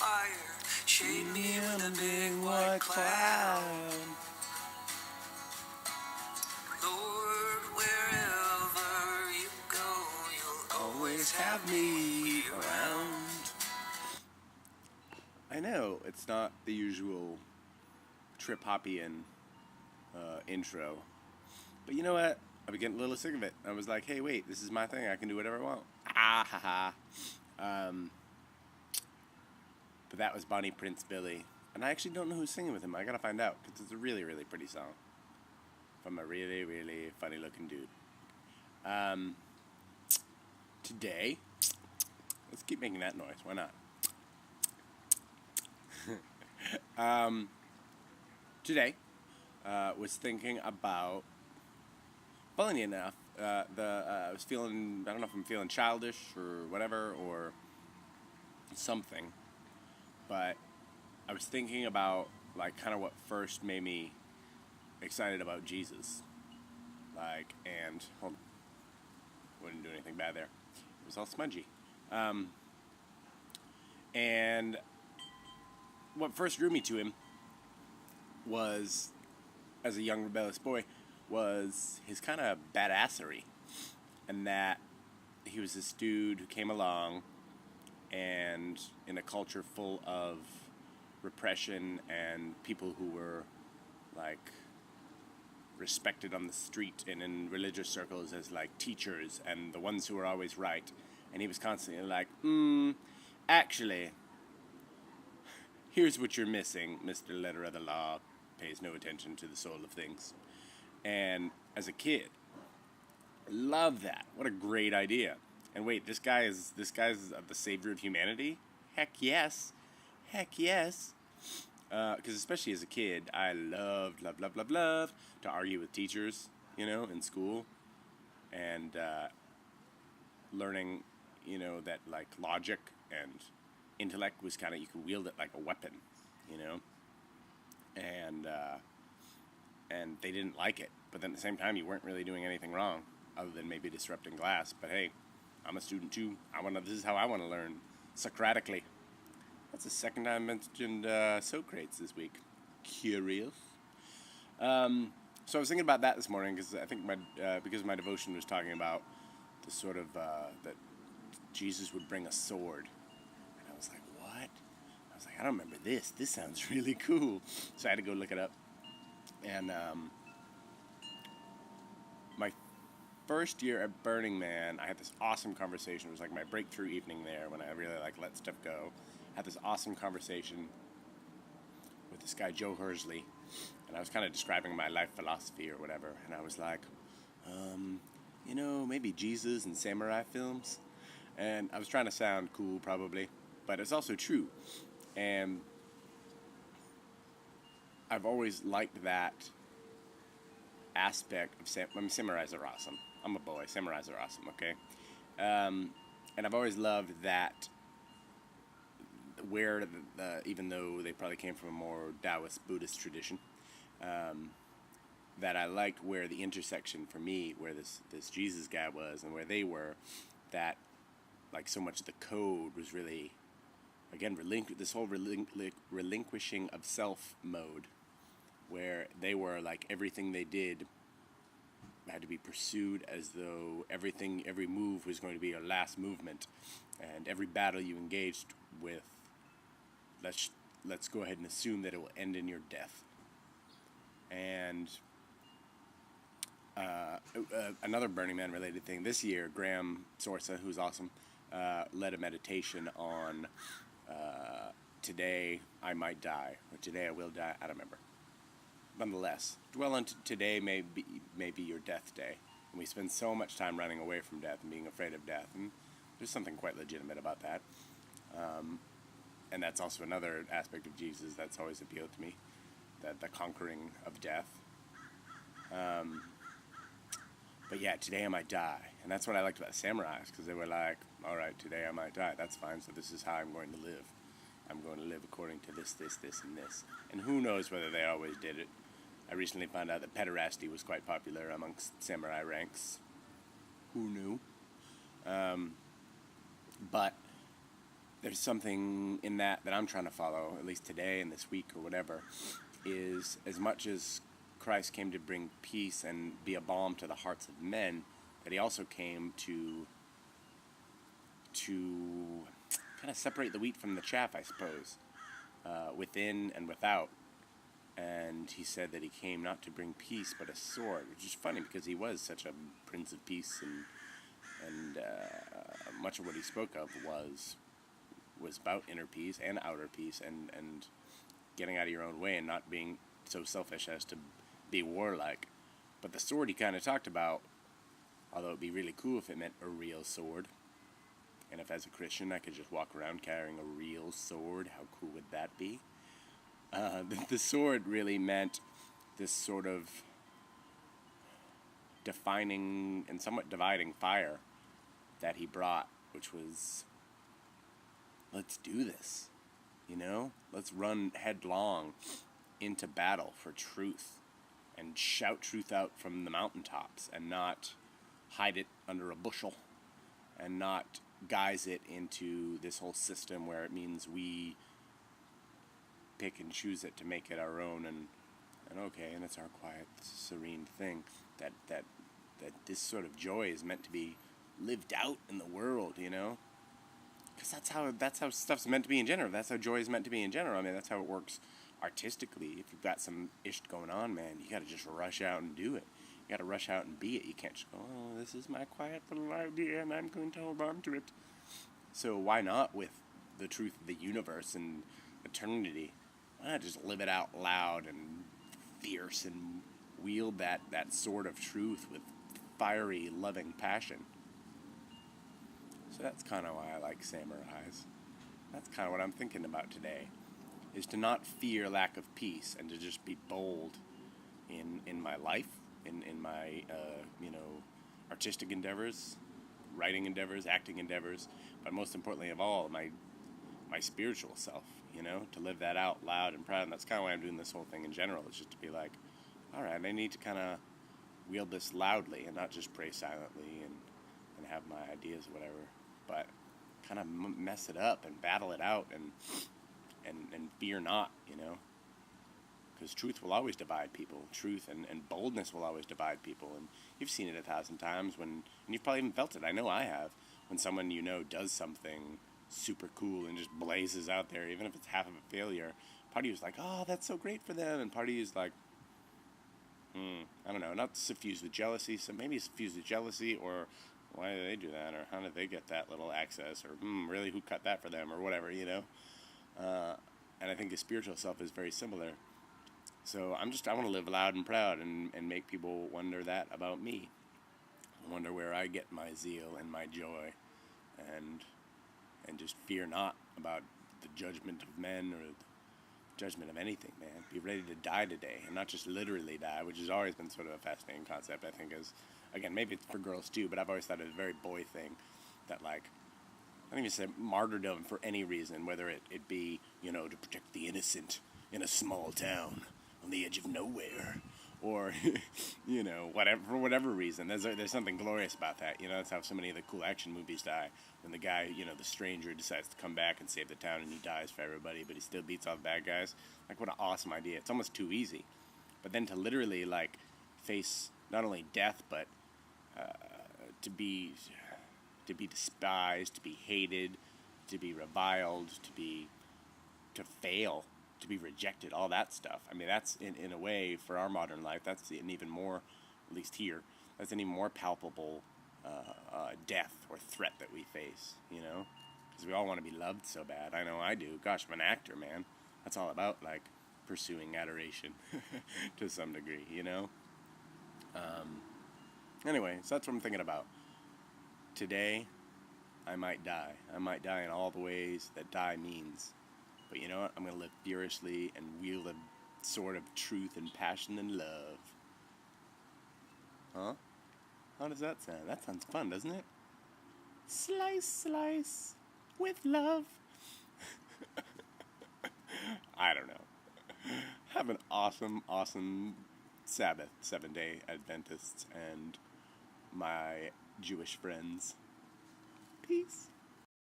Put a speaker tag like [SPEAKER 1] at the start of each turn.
[SPEAKER 1] fire, shade me with a big white cloud. Lord, wherever you go, you'll always have me around.
[SPEAKER 2] I know it's not the usual trip-hoppian intro, but you know what? I was getting a little sick of it. I was like, hey, wait, this is my thing. I can do whatever I want. Ah, ha, ha. But that was Bonnie Prince Billy. And I actually don't know who's singing with him. I gotta find out, because it's a really, really pretty song. From a really, really funny-looking dude. Today, let's keep making that noise. Why not? Today, was thinking about, funny enough, I was feeling, I don't know if I'm feeling childish or whatever, or something, but I was thinking about, like, kind of what first made me excited about Jesus. Like, and, hold on, wouldn't do anything bad there. It was all smudgy. And what first drew me to him was, as a young rebellious boy, was his kind of badassery. And that he was this dude who came along and in a culture full of repression and people who were, like, respected on the street and in religious circles as, like, teachers and the ones who were always right. And he was constantly like, actually, here's what you're missing, Mr. Letter of the Law, pays no attention to the soul of things. And as a kid, love that. What a great idea. And wait, this guy is the savior of humanity? Heck yes. Heck yes. Because especially as a kid, I loved to argue with teachers, you know, in school. And learning, you know, that, like, logic and intellect was kind of, you could wield it like a weapon, you know. And they didn't like it. But then at the same time, you weren't really doing anything wrong, other than maybe disrupting class. But hey, I'm a student too. This is how I want to learn, Socratic Lee. That's the second time I mentioned Socrates this week. Curious. So I was thinking about that this morning because I think because my devotion was talking about the sort of that Jesus would bring a sword, and I was like, what? I was like, I don't remember this. This sounds really cool. So I had to go look it up. And my first year at Burning Man, I had this awesome conversation. It was like my breakthrough evening there when I really, like, let stuff go. I had this awesome conversation with this guy, Joe Hersley, and I was kind of describing my life philosophy or whatever, and I was like, you know, maybe Jesus and samurai films. And I was trying to sound cool, probably, but it's also true. And I've always liked that aspect of samurais are awesome. I'm a boy. Samurais are awesome, okay? And I've always loved that where, even though they probably came from a more Taoist Buddhist tradition, that I liked where the intersection for me, where this Jesus guy was and where they were, that, like, so much of the code was really, again, this whole relinquishing of self mode, where they were, like, everything they did had to be pursued as though every move was going to be your last movement, and every battle you engaged with, let's go ahead and assume that it will end in your death. And another Burning Man related thing this year, Graham Sorsa, who's awesome, led a meditation on today I might die, or today I will die, I don't remember. Nonetheless, dwell on today may be your death day. And we spend so much time running away from death and being afraid of death, and there's something quite legitimate about that. And that's also another aspect of Jesus that's always appealed to me, that the conquering of death. But yeah, today I might die. And that's what I liked about samurais, because they were like, all right, today I might die. That's fine, so this is how I'm going to live. I'm going to live according to this, and this. And who knows whether they always did it. I recently found out that pederasty was quite popular amongst samurai ranks. Who knew? But there's something in that I'm trying to follow, at least today and this week or whatever, is as much as Christ came to bring peace and be a balm to the hearts of men, that he also came to kind of separate the wheat from the chaff, I suppose, within and without. And he said that he came not to bring peace but a sword, which is funny because he was such a prince of peace, and much of what he spoke of was about inner peace and outer peace, and getting out of your own way and not being so selfish as to be warlike. But the sword he kind of talked about, although it'd be really cool if it meant a real sword, and if as a Christian I could just walk around carrying a real sword, how cool would that be? The sword really meant this sort of defining and somewhat dividing fire that he brought, which was, let's do this, let's run headlong into battle for truth and shout truth out from the mountaintops and not hide it under a bushel and not guise it into this whole system where it means we pick and choose it to make it our own, and okay, and it's our quiet, serene thing. That this sort of joy is meant to be lived out in the world, because that's how stuff's meant to be in general. That's how joy is meant to be in general. I mean, that's how it works artistically. If you've got some ish going on, man, you got to just rush out and do it. You got to rush out and be it. You can't just go, oh, this is my quiet little idea, and I'm going to hold on to it. So why not with the truth of the universe and eternity? Why not just live it out loud and fierce and wield that sword of truth with fiery, loving passion? So that's kind of why I like samurais. That's kind of what I'm thinking about today, is to not fear lack of peace and to just be bold in my life, in my artistic endeavors, writing endeavors, acting endeavors, but most importantly of all, my spiritual self, to live that out loud and proud. And that's kind of why I'm doing this whole thing in general, is just to be like, all right, I need to kind of wield this loudly and not just pray silently and have my ideas or whatever, but kind of mess it up and battle it out and fear not, because truth will always divide people. Truth and boldness will always divide people, and you've seen it 1,000 times and you've probably even felt it. I know I have, when someone does something super cool and just blazes out there, even if it's half of a failure. Part of you is like, oh, that's so great for them, and part of you is like, I don't know, not suffused with jealousy. So maybe suffused with jealousy, or why do they do that, or how did they get that little access, or really, who cut that for them, or whatever, and I think the spiritual self is very similar. So I want to live loud and proud and make people wonder that about me. Wonder where I get my zeal and my joy, and just fear not about the judgment of men or the judgment of anything, man. Be ready to die today, and not just literally die, which has always been sort of a fascinating concept, I think, is, again, maybe it's for girls too, but I've always thought it was a very boy thing, that, like, I don't even say martyrdom for any reason, whether it be, to protect the innocent in a small town on the edge of nowhere, or, whatever, for whatever reason. There's something glorious about that. That's how so many of the cool action movies die. When the guy, the stranger, decides to come back and save the town, and he dies for everybody, but he still beats all the bad guys. Like, what an awesome idea. It's almost too easy. But then to literally, like, face not only death, but to be despised, to be hated, to be reviled, to fail, to be rejected, all that stuff. I mean, that's, in a way, for our modern life, that's an even more, at least here, that's an even more palpable death or threat that we face, because we all want to be loved so bad. I know I do. Gosh, I'm an actor, man. That's all about, like, pursuing adoration to some degree, Anyway, so that's what I'm thinking about. Today, I might die. I might die in all the ways that die means. But you know what? I'm going to live furiously and wield a sword of truth and passion and love. Huh? How does that sound? That sounds fun, doesn't it? Slice, slice, with love. I don't know. Have an awesome, awesome Sabbath, 7-day Adventists, and my Jewish friends. Peace.